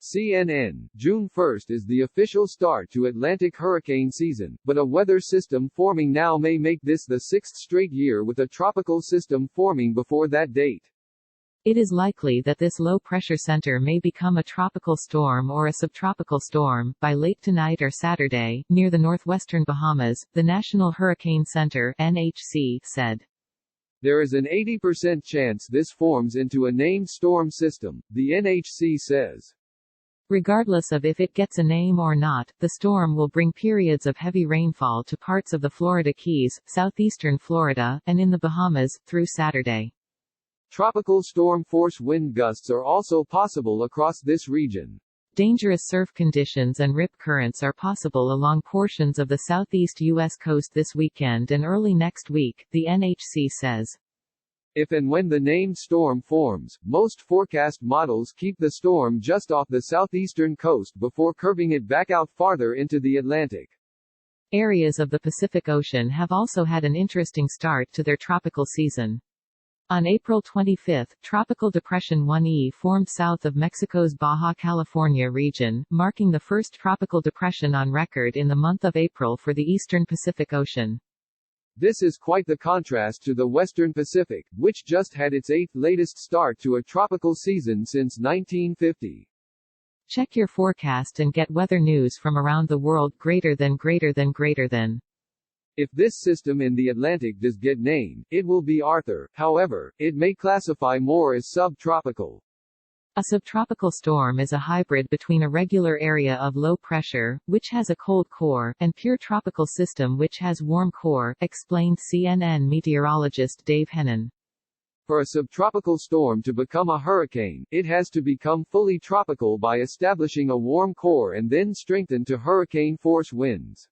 CNN, June 1 is the official start to Atlantic hurricane season, but a weather system forming now may make this the sixth straight year with a tropical system forming before that date. It is likely that this low-pressure center may become a tropical storm or a subtropical storm by late tonight or Saturday, near the northwestern Bahamas, the National Hurricane Center (NHC) said. There is an 80% chance this forms into a named storm system, the NHC says. Regardless of if it gets a name or not, the storm will bring periods of heavy rainfall to parts of the Florida Keys, southeastern Florida, and in the Bahamas, through Saturday. Tropical storm force wind gusts are also possible across this region. Dangerous surf conditions and rip currents are possible along portions of the southeast U.S. coast this weekend and early next week, the NHC says. If and when the named storm forms, most forecast models keep the storm just off the southeastern coast before curving it back out farther into the Atlantic. Areas of the Pacific Ocean have also had an interesting start to their tropical season. On April 25, Tropical Depression 1E formed south of Mexico's Baja California region, marking the first tropical depression on record in the month of April for the eastern Pacific Ocean. This is quite the contrast to the western Pacific, which just had its eighth latest start to a tropical season since 1950. Check your forecast and get weather news from around the world. If this system in the Atlantic does get named, it will be Arthur. However, it may classify more as subtropical. A subtropical storm is a hybrid between a regular area of low pressure, which has a cold core, and pure tropical system which has warm core, explained CNN meteorologist Dave Hennon. For a subtropical storm to become a hurricane, it has to become fully tropical by establishing a warm core and then strengthen to hurricane-force winds.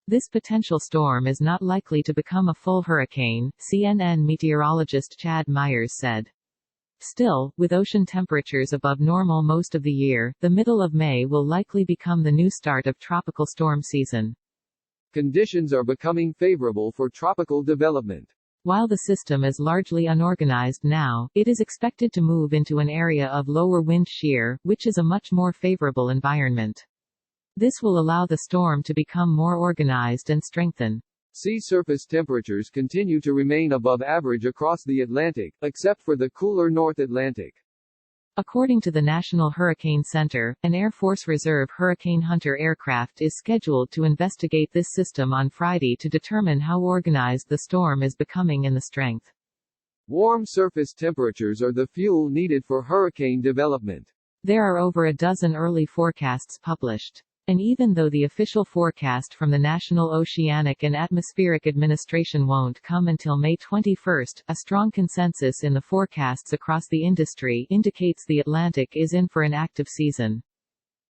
This potential storm is not likely to become a full hurricane, CNN meteorologist Chad Myers said. Still, with ocean temperatures above normal most of the year, the middle of May will likely become the new start of tropical storm season. Conditions are becoming favorable for tropical development. While the system is largely unorganized now, it is expected to move into an area of lower wind shear, which is a much more favorable environment. This will allow the storm to become more organized and strengthen. Sea surface temperatures continue to remain above average across the Atlantic, except for the cooler North Atlantic. According to the National Hurricane Center, an Air Force Reserve Hurricane Hunter aircraft is scheduled to investigate this system on Friday to determine how organized the storm is becoming and the strength. Warm surface temperatures are the fuel needed for hurricane development. There are over a dozen early forecasts published. And even though the official forecast from the National Oceanic and Atmospheric Administration won't come until May 21, a strong consensus in the forecasts across the industry indicates the Atlantic is in for an active season.